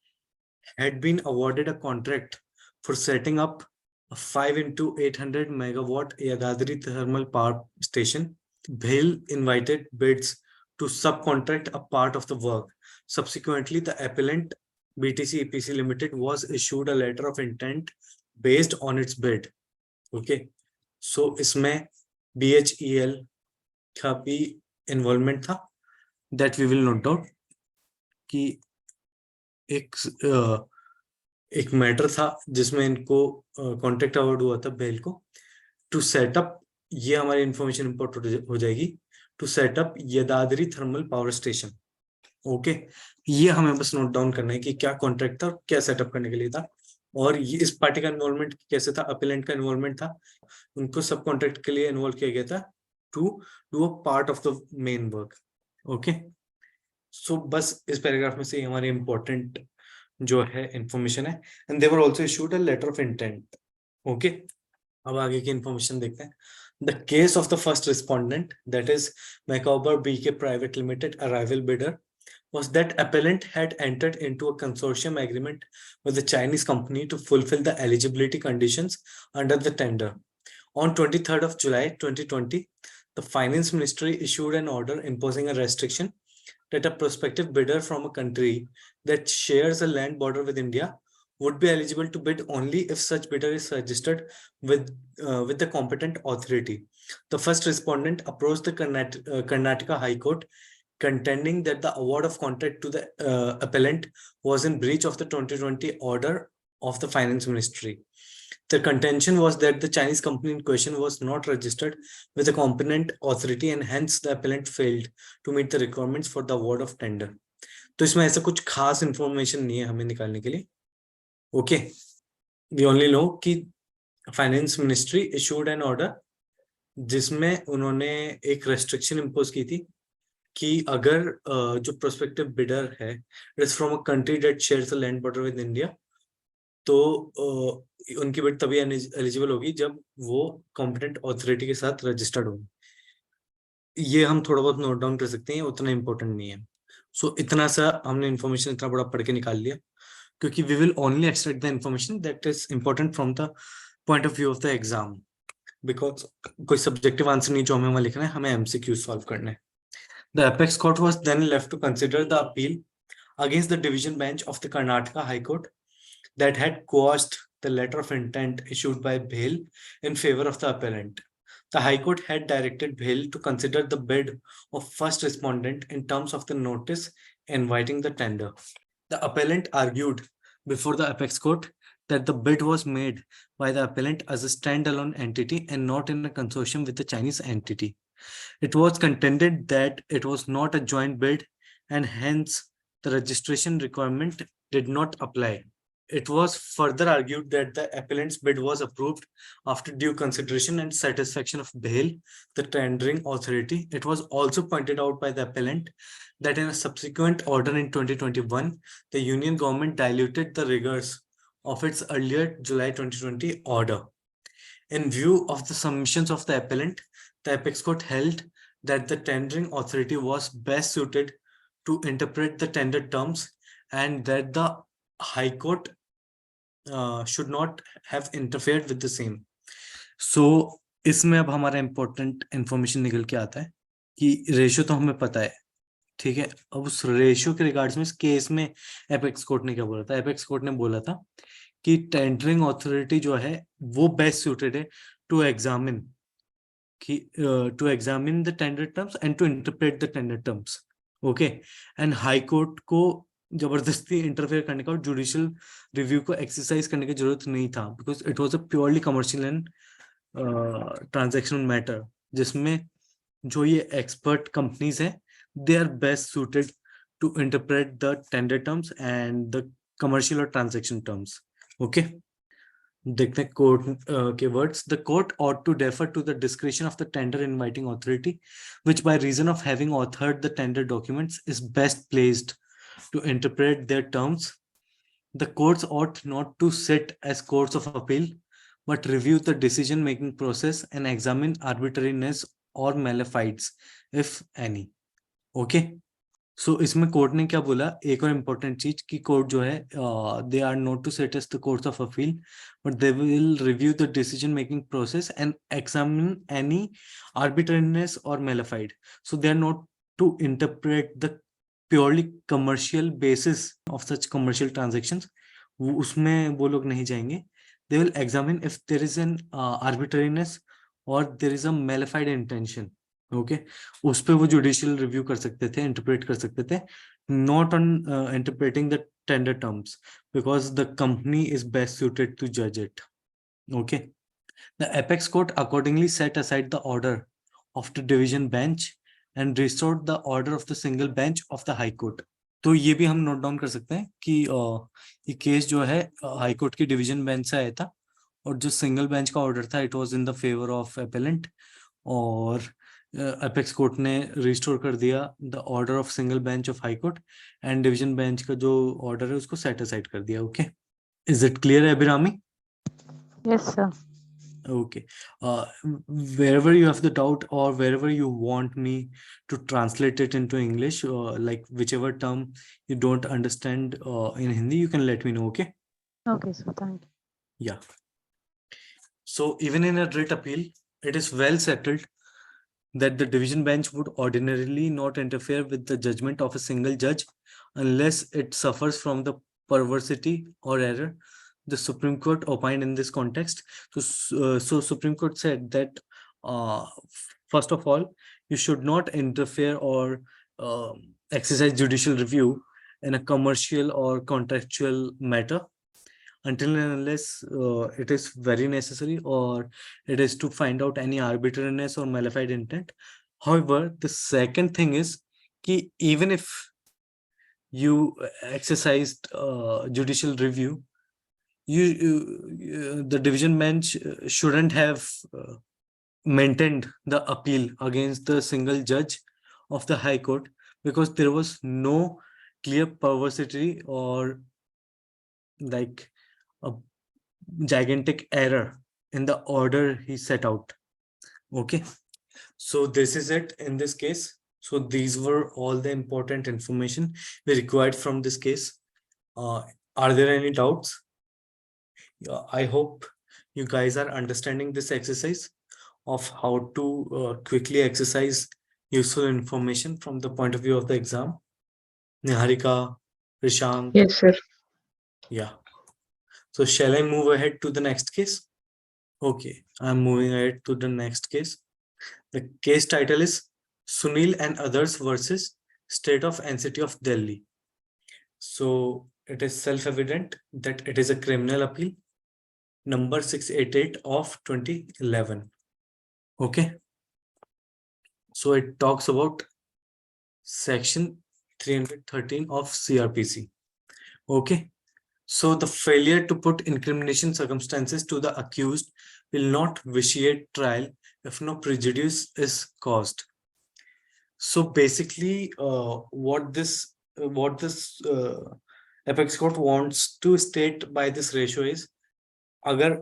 had been awarded a contract for setting up a 5 into 800 megawatt Yadadri thermal power station. BHEL invited bids to subcontract a part of the work. Subsequently, the appellant BTC EPC Limited was issued a letter of intent based on its bid. Okay, so इसमें BHEL का भी involvement था, that we will note out कि एक matter था जिसमें इनको contract award हुआ था BHEL को टू सेटअप, ये हमारी इंफॉर्मेशन इंपॉर्टेंट हो जाएगी, to set up Yadadri thermal power station. Okay, ये हमें बस नोट डाउन करना है कि क्या कॉन्ट्रैक्ट था और क्या सेटअप करने के लिए था, और ये इस पार्टी का इन्वॉल्वमेंट कैसे था, अपीलेंट का इन्वॉल्वमेंट था, उनको सब कॉन्ट्रैक्ट के लिए इन्वॉल्व किया गया था to do a part of the main work. Okay, so बस इस पैराग्राफ में से हमारे इंपॉर्टेंट जो है इंफॉर्मेशन है, and they were also issued a letter of intent. Okay, अब आगे की इंफॉर्मेशन देखते हैं। The case of the first respondent, that is Macober BK private limited, a rival bidder, was that appellant had entered into a consortium agreement with a Chinese company to fulfill the eligibility conditions under the tender. On 23rd of July 2020, the Finance Ministry issued an order imposing a restriction that a prospective bidder from a country that shares a land border with India would be eligible to bid only if such bidder is registered with the competent authority. The first respondent approached the Karnataka High Court contending that the award of contract to the appellant was in breach of the 2020 order of the Finance Ministry. The contention was that the Chinese company in question was not registered with a competent authority and hence the appellant failed to meet the requirements for the award of tender. तो इसमें ऐसा कुछ खास information नहीं है हमें निकालने के लिए। ओके, वी ओनली नो कि finance ministry issued N order जिसमें उन्होंने एक रेस्ट्रिक्शन इम्पोज की थी कि अगर जो प्रोस्पेक्टिव बिडर है is from a country that shares a land border with India, तो उनकी बिड तभी एलिजिबल होगी जब वो कॉम्पिटेंट अथॉरिटी के साथ रजिस्टर्ड होगी। ये हम थोड़ा बहुत नोट डाउन कर सकते हैं, उतना इंपॉर्टेंट नहीं है। सो इतना सा हमने इन्फॉर्मेशन इतना बड़ा पढ़ के निकाल लिया, क्योंकि we will only extract the information that is important from the point of view of the exam, because कोई सब्जेक्टिव आंसर नहीं जो हमें वहां लिखना है, हमें MCQ सॉल्व करना है। The apex court was then left to consider the appeal against the division bench of the Karnataka High Court that had quashed the letter of intent issued by BHEL in favor of the appellant. The High Court had directed BHEL to consider the bid of first respondent in terms of the notice inviting the tender. The appellant argued before the apex court that the bid was made by the appellant as a standalone entity and not in a consortium with the Chinese entity. It was contended that it was not a joint bid and hence the registration requirement did not apply. It was further argued that the appellant's bid was approved after due consideration and satisfaction of BHEL, the tendering authority. It was also pointed out by the appellant that in a subsequent order in 2021, the union government diluted the rigors of its earlier July 2020 order. In view of the submissions of the appellant, the apex court held that the tendering authority was best suited to interpret the tender terms and that the High Court should not have interfered with the same. So इसमें अब हमारा important information निकल के आता है कि ratio तो हमें पता है, ठीक है। अब उस रेशियो के रिगार्ड्स में इस केस में एपेक्स कोर्ट ने क्या बोला था? एपेक्स कोर्ट ने बोला था कि टेंडरिंग अथॉरिटी जो है वो बेस्ट सूटेड है to examine the tender terms and to interpret the tender terms, okay. And high court को जबरदस्ती इंटरफेयर करने का और जुडिशियल रिव्यू को एक्सरसाइज करने की जरूरत नहीं था, because it was a purely commercial and transactional matter, जिसमें जो ये एक्सपर्ट कंपनीज है they are best suited to interpret the tender terms and the commercial or transaction terms. Okay. देखते हैं कोर्ट के words. The court ought to defer to the discretion of the tender inviting authority, which by reason of having authored the tender documents is best placed to interpret their terms. The courts ought not to sit as courts of appeal, but review the decision-making process and examine arbitrariness or malefides, if any. Okay. So इसमें court ने क्या बोला, एक और important चीज कि court जो है they are not to set as the courts of appeal, but they will review the decision making process and examine any arbitrariness और malafide. So they are not to interpret the purely commercial basis of such commercial transactions, उसमें वो लोग नहीं जाएंगे. They will examine if there is an arbitrariness और there is a malafide intention. Okay, उस पे वो जुडिशियल रिव्यू कर सकते थे, इंटरप्रेट कर सकते थे, not on interpreting the tender terms, because the company is best suited to judge it. Okay, the apex court accordingly set aside the order of the division bench and restored the order of the single bench of the high court. तो ये भी हम note down कर सकते हैं कि ये case जो है हाई कोर्ट की डिवीजन बेंच से आया था और जो सिंगल बेंच का ऑर्डर था it was in the favour of appellant, और अपेक्स कोर्ट ने रिस्टोर कर दिया the order of single bench of high court and division bench का जो ऑर्डर है उसको सेट असाइड कर दिया. Okay, is it clear Abhirami? Yes, sir. Okay, wherever you have the doubt or wherever you want me to translate it into English, like whichever term you don't understand in Hindi, you can let me know. Okay. Okay, sir. Thank you. Yeah. So even in a writ appeal, it is well settled that the division bench would ordinarily not interfere with the judgment of a single judge unless it suffers from the perversity or error. The Supreme Court opined in this context. So Supreme Court said that first of all, you should not interfere or exercise judicial review in a commercial or contractual matter until and unless it is very necessary or it is to find out any arbitrariness or malefied intent. However, the second thing is कि even if you exercised judicial review, the division bench shouldn't have maintained the appeal against the single judge of the High Court because there was no clear perversity or like a gigantic error in the order he set out. Okay, so this is it in this case. So these were all the important information we required from this case. Are there any doubts? I hope you guys are understanding this exercise of how to quickly exercise useful information from the point of view of the exam. Niharika, Rishank. Yes, sir. Yeah. So shall I move ahead to the next case? Okay, I'm moving ahead to the next case. The case title is Sunil and others versus State of NCT of Delhi. So it is self-evident that it is a criminal appeal number 688 of 2011. Okay. So it talks about section 313 of CRPC. Okay. So the failure to put incrimination circumstances to the accused will not vitiate trial if no prejudice is caused. So basically, what this apex court wants to state by this ratio is, agar,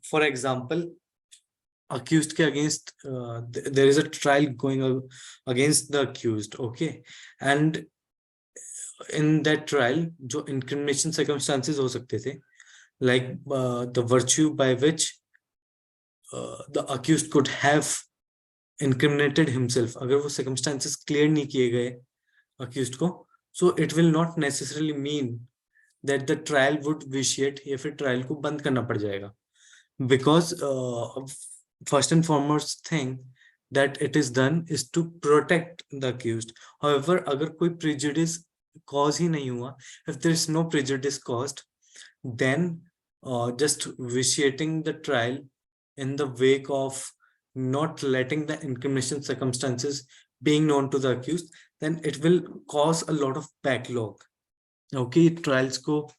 for example, accused ke against there is a trial going against the accused, okay, and in that trial जो incrimination circumstances हो सकते थे, like the virtue by which the accused could have incriminated himself, अगर वो circumstances clear नहीं किए गए accused को, so it will not necessarily mean that the trial would vitiate या फिर trial को बंद करना पड़ जाएगा, because first and foremost thing that it is done is to protect the accused. However, अगर कोई prejudice cause ही नहीं हुआ, if there is no prejudice caused, then just vitiating the trial in the wake of not letting the incrimination circumstances being known to the accused, then it will cause a lot of backlog. Okay, trials ko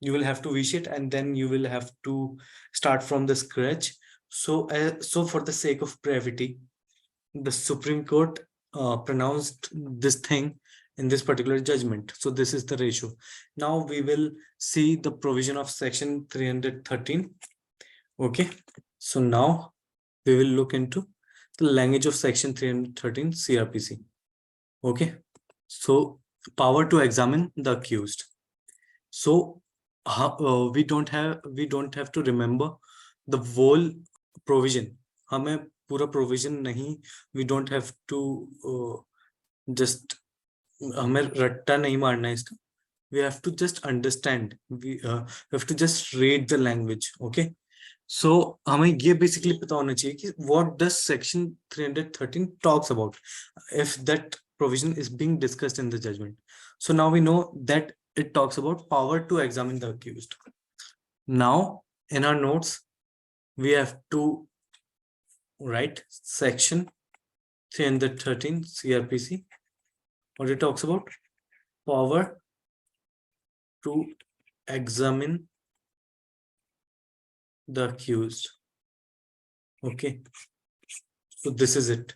you will have to vitiate and then you will have to start from the scratch. So for the sake of brevity, the Supreme Court pronounced this thing in this particular judgment. So this is the ratio. Now we will see the provision of section 313. Okay, so now we will look into the language of section 313 CRPC. Okay, so power to examine the accused. So we don't have to remember the whole provision. हमें पूरा provision नहीं, we don't have to just हमें रट्टा नहीं मारना है इसका. We have to just understand. We have to just read the language. Okay. So हमें ये basically पता होना चाहिए कि what does section 313 talks about if that provision is being discussed in the judgment. So now we know that it talks about power to examine the accused. Now in our notes we have to write section 313 CRPC. What it talks about? Power to examine the accused. Okay, so this is it.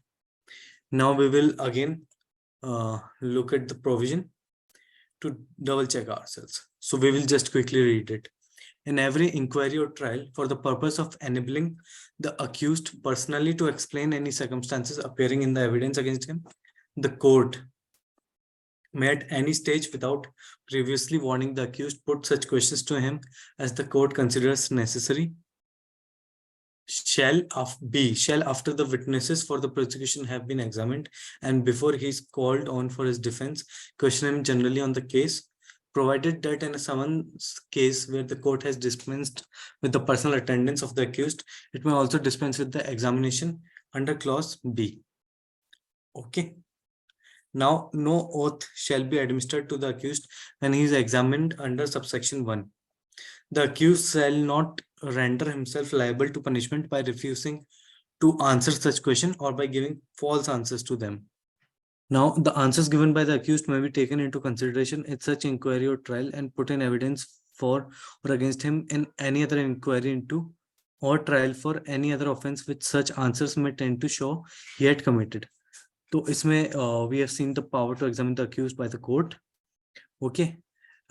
Now we will again look at the provision to double check ourselves. So we will just quickly read it. In every inquiry or trial, for the purpose of enabling the accused personally to explain any circumstances appearing in the evidence against him, the court may at any stage without previously warning the accused put such questions to him as the court considers necessary. Shall after the witnesses for the prosecution have been examined and before he is called on for his defense, question him generally on the case, provided that in a summons case where the court has dispensed with the personal attendance of the accused, it may also dispense with the examination under clause B. Okay. Now, no oath shall be administered to the accused when he is examined under subsection 1. The accused shall not render himself liable to punishment by refusing to answer such question or by giving false answers to them. Now, the answers given by the accused may be taken into consideration in such inquiry or trial and put in evidence for or against him in any other inquiry into or trial for any other offense which such answers may tend to show he had committed. So isme we have seen the power to examine the accused by the court. Okay,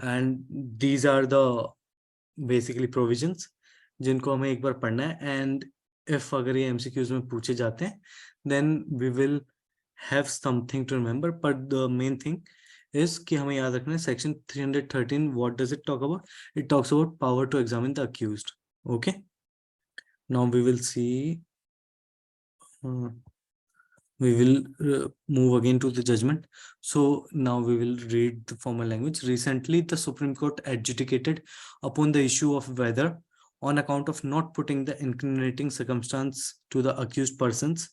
and these are the basically provisions जिनको हमें एक बार पढ़ना है, and if अगर ये MCQs में पूछे जाते हैं then we will have something to remember, but the main thing is कि हमें याद रखना है section 313 what does it talk about? It talks about power to examine the accused. Okay, now we will see we will move again to the judgment. So now we will read the formal language. Recently, the Supreme Court adjudicated upon the issue of whether, on account of not putting the incriminating circumstance to the accused persons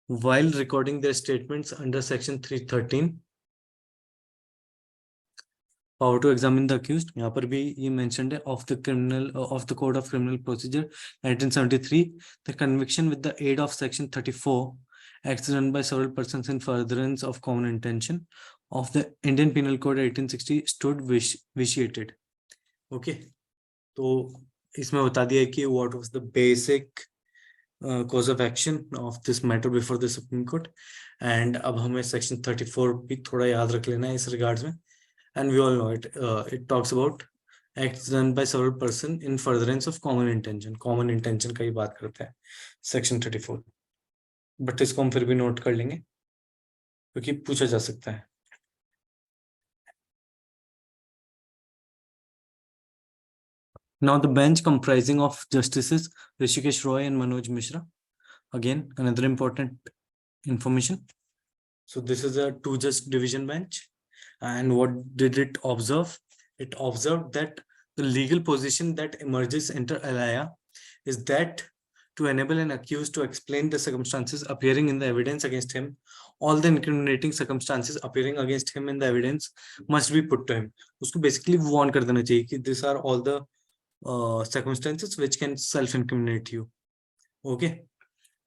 while recording their statements under section 313, power to examine the accused, यहाँ पर भी ये mentioned है, of the Code of Criminal Procedure 1973, the conviction with the aid of section 34 acts done by several persons in furtherance of common intention of the Indian Penal Code 1860 stood vitiated. Okay, तो इसमें बता दिया कि what was the basic cause of action of this matter before the Supreme Court, and अब हमें section 34 भी थोड़ा याद रख लेना है इस regards में, and we all know it. It talks about acts done by several person in furtherance of common intention. Common intention का ही बात करता है section 34, but इसको हम फिर भी नोट कर लेंगे क्योंकि पूछा जा सकता है. Now the bench comprising of Justices Rishikesh Roy and Manoj Mishra. Again, another important information. So this is a 2-judge division bench. And what did it observe? It observed that the legal position that emerges inter alia is that to enable an accused to explain the circumstances appearing in the evidence against him, all the incriminating circumstances appearing against him in the evidence must be put to him. उसको basically warn कर देना चाहिए कि these are all the circumstances which can self-incriminate you. Okay,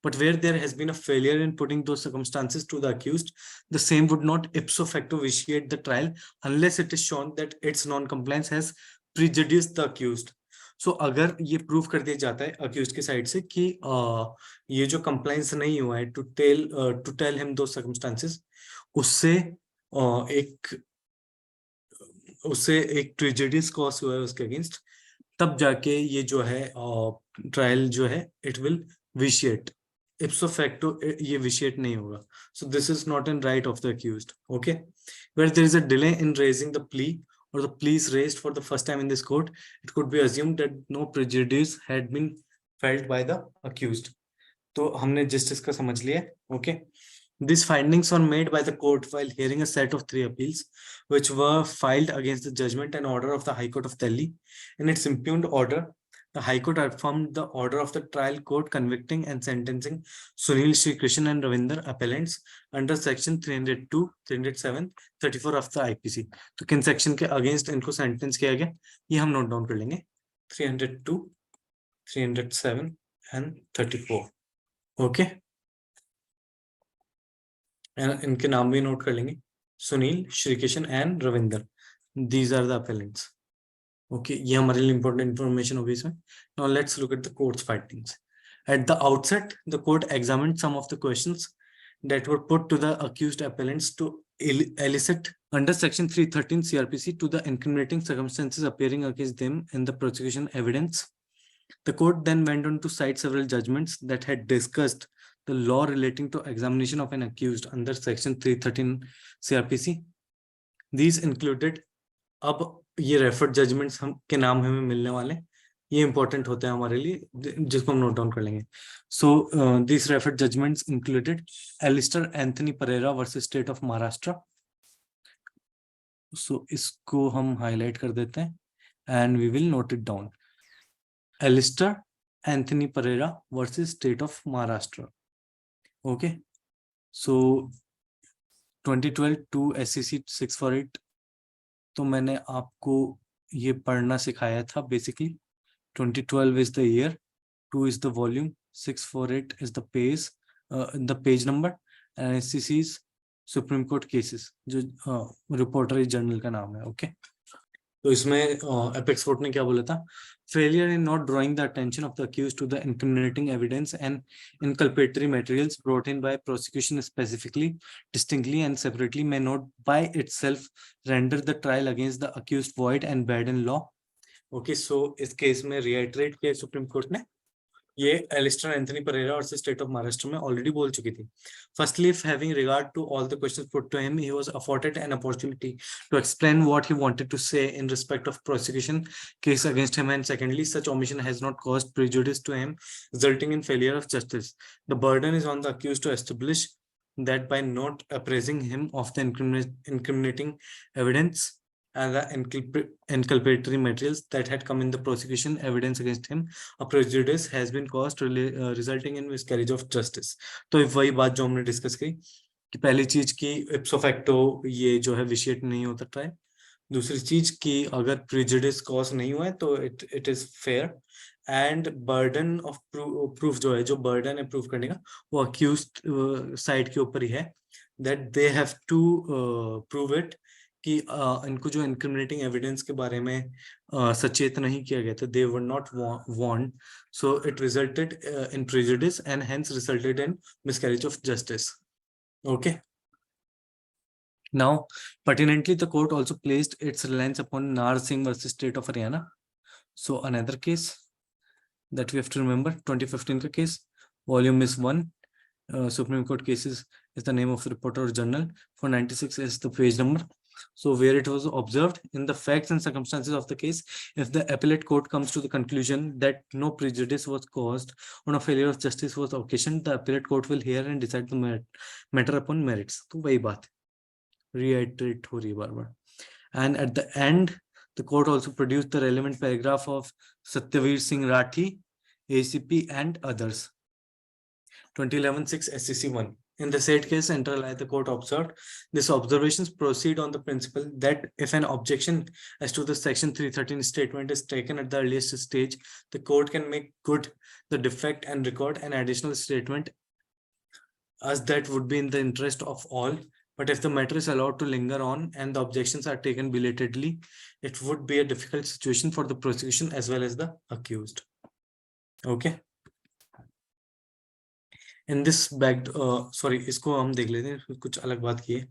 but where there has been a failure in putting those circumstances to the accused, the same would not ipso facto vitiate the trial unless it is shown that its non-compliance has prejudiced the accused. So अगर ये prove कर दिया जाता है accused के side से कि ये जो compliance नहीं हुआ है to tell him those circumstances, उससे एक prejudice cause हुआ है उसके against, तब जाके ये जो है ट्रायल जो है it will vitiate. Ipso facto ये विशिएट नहीं होगा. So this is not in right of the accused. Okay, where there is a delay in raising the plea or the plea is raised for the first time in this court, it could be assumed that no prejudice had been felt by the accused. तो हमने justice का समझ लिया. Okay, these findings were made by the court while hearing a set of 3 appeals which were filed against the judgment and order of the High Court of Delhi. In its impugned order, the High Court affirmed the order of the trial court convicting and sentencing Sunil Srikrishnan and Ravinder appellants under section 302, 307, 34 of the IPC. तो किन section के against इनको sentence किया गया ये हम note down कर लेंगे. 302, 307 and 34. ओके, इनके नाम भी नोट कर लेंगे. Sunil, Shrikishan and Ravinder, these are the appellants. Okay, ये हमारे लिए इंपॉर्टेंट इंफॉर्मेशन होगी इसमें. Now let's look at the courts findings. At the outset the court examined some of the questions that were put to the accused appellants to elicit under section 313 CRPC to the incriminating circumstances appearing against them in the prosecution evidence. The court then went on to cite several judgments that had discussed the law relating to examination of an accused under section 313 CRPC. These included, अब ये referred judgements हम के नाम हमें मिलने वाले, ये important होते हैं हमारे लिए जिसको हम नोट डाउन कर लेंगे. So this referred judgements included Alistair Anthony Pereira versus state of Maharashtra. So इसको हम हाईलाइट कर देते हैं and we will note it down. Alistair Anthony Pereira versus state of Maharashtra. Okay, so 2012 two SCC 648 तो मैंने आपको ये पढ़ना सिखाया था. Basically 2012 is the year, 2 is the volume, 648 is the page number, and SCC is Supreme Court cases, जो reporter journal का नाम है. ओके, तो इसमें एपेक्स कोर्ट ने क्या बोला था? Failure in not drawing the attention of the accused to the incriminating evidence and inculpatory materials brought in by prosecution specifically, distinctly and separately may not by itself render the trial against the accused void and bad in law. Okay, so इस case में reiterate किया supreme court ने. ये Alastair Anthony Perera और state of Maharashtra में already बोल चुकी थी. Firstly, if having regard to all the questions put to him, he was afforded an opportunity to explain what he wanted to say in respect of prosecution case against him, and secondly, such omission has not caused prejudice to him, resulting in failure of justice. The burden is on the accused to establish that by not appraising him of the incriminating evidence and the inculpatory materials that had come in the prosecution evidence against him, a prejudice has been caused resulting in miscarriage of justice. तो वही बात जो हमने discuss की कि पहली चीज की इप्सो फैक्टो ये जो है विशिएट नहीं होता ट्रायल. दूसरी चीज की अगर प्रेजुडिस कॉज नहीं हुआ है तो it is fair. And burden of proof जो है, जो बर्डन है प्रूफ करने का, वो अक्यूज्ड साइड के ऊपर ही है, that they have to prove it कि इनको जो इनक्रिमिनेटिंग एविडेंस के बारे में सचेत नहीं किया गया था, they were not warned, so it resulted in prejudice and hence resulted in miscarriage of justice. Okay. Now, pertinently, the court also placed its reliance upon Nar Singh versus State of Haryana. So another case that we have to remember, 2015 ka case, volume is 1. Supreme Court cases is the name of the reporter or journal. 496 is the page number. So where it was observed in the facts and circumstances of the case, if the appellate court comes to the conclusion that no prejudice was caused or no failure of justice was occasioned, the appellate court will hear and decide the matter upon merits. तो वही बात reiterate हो रही है बार-बार. And at the end, the court also produced the relevant paragraph of Satyaveer Singh Rathi, ACP and others. 2011-6 SCC 1. In the said case, inter alia, the court observed, these observations proceed on the principle that if an objection as to the section 313 statement is taken at the earliest stage, the court can make good the defect and record an additional statement as that would be in the interest of all. But if the matter is allowed to linger on and the objections are taken belatedly, it would be a difficult situation for the prosecution as well as the accused. Okay. In this back, sorry, इसको हम देख लेते हैं, कुछ अलग बात की है.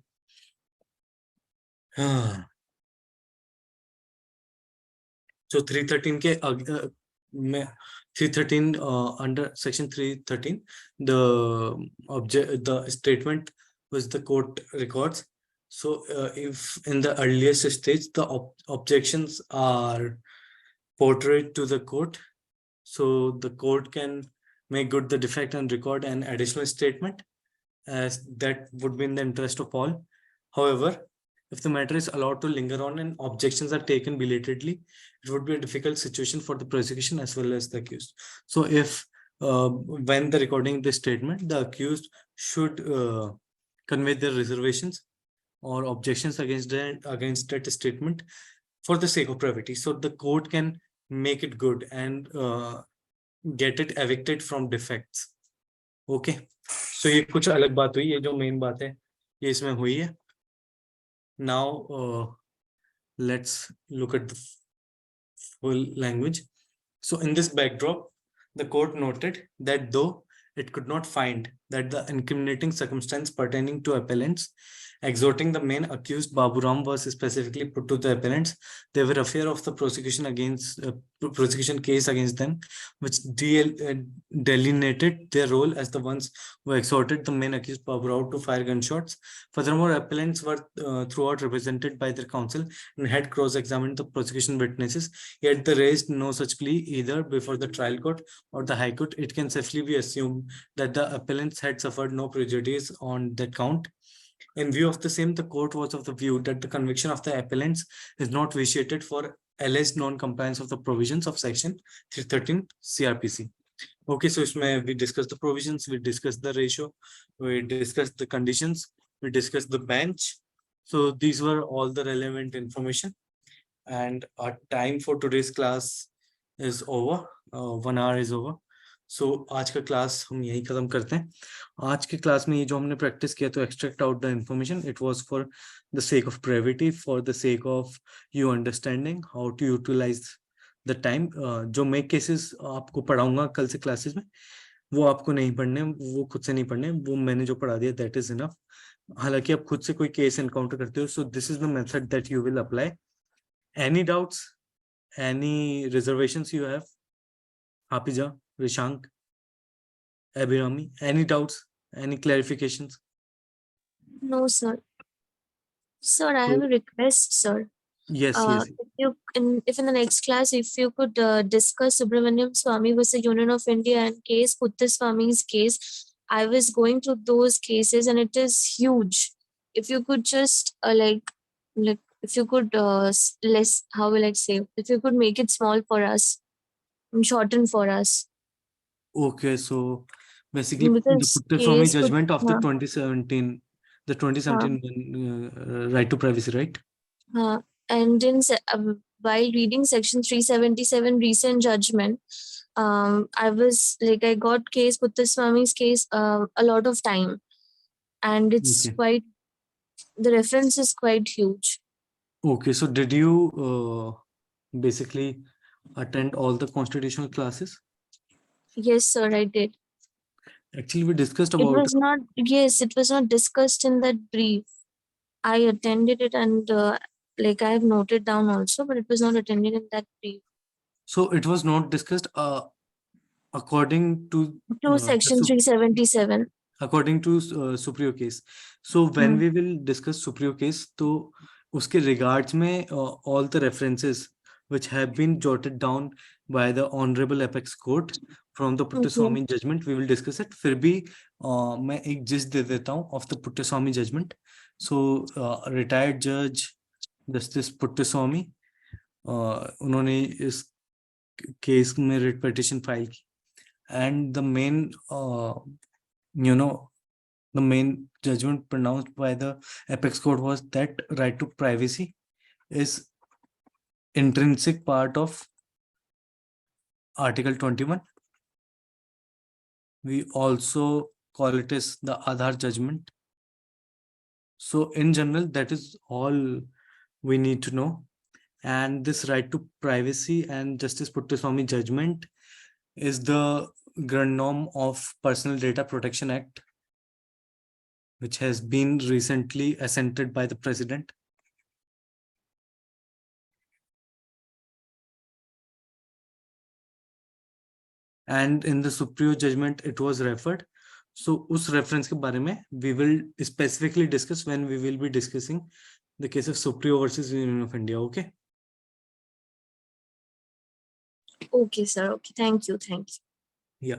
So 313 के में 313 under section 313, the statement which the court records. So if in the earliest stage the objections are portrayed to the court, so the court can make good the defect and record an additional statement as that would be in the interest of all. However, if the matter is allowed to linger on and objections are taken belatedly, it would be a difficult situation for the prosecution as well as the accused. So if when the recording the statement, the accused should convey their reservations or objections against that statement for the sake of brevity, so the court can make it good and get it evicted from defects. Okay, so ये कुछ अलग बात हुई, ये जो main बात है ये इसमें हुई है. Now let's look at the full language. So in this backdrop, the court noted that though it could not find that the incriminating circumstance pertaining to appellants exhorting the main accused Baburam was specifically put to the appellants, they were aware of the prosecution case against them, which delineated their role as the ones who exhorted the main accused Baburam to fire gunshots. Furthermore, appellants were throughout represented by their counsel and had cross-examined the prosecution witnesses, yet they raised no such plea either before the trial court or the high court. It can safely be assumed that the appellants had suffered no prejudice on that count. In view of the same, the court was of the view that the conviction of the appellants is not vitiated for alleged non-compliance of the provisions of section 313 CRPC. Okay, so we discussed the provisions, we discussed the ratio, we discussed the conditions, we discussed the bench. So these were all the relevant information, and our time for today's class is over. 1 hour is over. So आज का class हम यही खत्म करते हैं. आज के class में ये जो हमने प्रैक्टिस किया, तो extract out the information, it was for the sake of brevity, for the sake of you understanding how to utilise the time. जो मैं केसेस आपको पढ़ाऊंगा कल से क्लासेस में, वो आपको नहीं पढ़ने, वो खुद से नहीं पढ़ने, वो मैंने जो पढ़ा दिया दैट इज इनफ. हालांकि आप खुद से कोई केस एनकाउंटर करते हो, सो this is the method that you will apply. Any doubts, any reservations you have? Hafiza, Rishank, Abhirami, any doubts, any clarifications? No, sir. Sir, I have a request, sir. Yes, yes. If in the next class, if you could discuss Subramaniam Swamy versus Union of India and case Puttaswamy's case. I was going through those cases and it is huge. If you could just like if you could less, how will I say? If you could make it small for us, shorten for us. Okay, so basically the Because Puttaswamy case judgment of the हाँ, 2017, the 2017 right to privacy, right? and while reading section 377 recent judgment, I was like, I got case Puttaswamy's case a lot of time, and it's Okay. quite, the reference is quite huge. Okay, so did you basically attend all the constitutional classes? Yes, sir, I did. Actually, we discussed It about was not, yes, it was not discussed in that brief. I attended it, and like I have noted down also, but it was not attended in that brief. so it was not discussed according to To the section 377. according to Supriyo case. So when Hmm. we will discuss Supriyo case, तो उसके regards में all the references which have been jotted down by the Honorable Apex Court from the Okay. Puttaswamy judgment, we will discuss it. फिर भी मैं एक gist दे देता हूँ of the Puttaswamy judgment. So retired judge Justice Puttaswamy, उन्होंने इस case में writ petition file की, and the main the main judgment pronounced by the apex court was that right to privacy is intrinsic part of article 21. We also call it as the Aadhaar judgment. So in general, that is all we need to know. And this right to privacy and Justice Puttaswamy judgment is the grand norm of Personal Data Protection Act, which has been recently assented by the president. And in the Supriyo judgment, it was referred. So us reference के बारे में we will specifically discuss when we will be discussing the case of Supriyo versus Union of India. Okay. Okay, sir. Okay. Thank you. Thank you.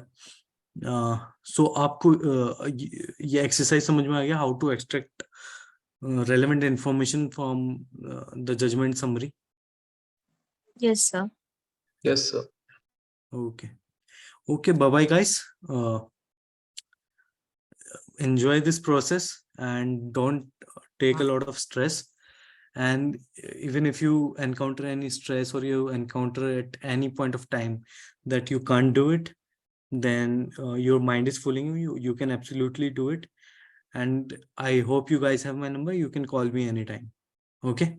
Yeah. So आपको ये exercise समझ में आ गया, how to extract relevant information from the judgment summary? Yes, sir. Yes, sir. Okay. Okay. Bye bye, guys. Enjoy this process and don't take a lot of stress. And even if you encounter any stress or you encounter at any point of time that you can't do it, then your mind is fooling you, you can absolutely do it. And I hope you guys have my number. You can call me anytime. Okay.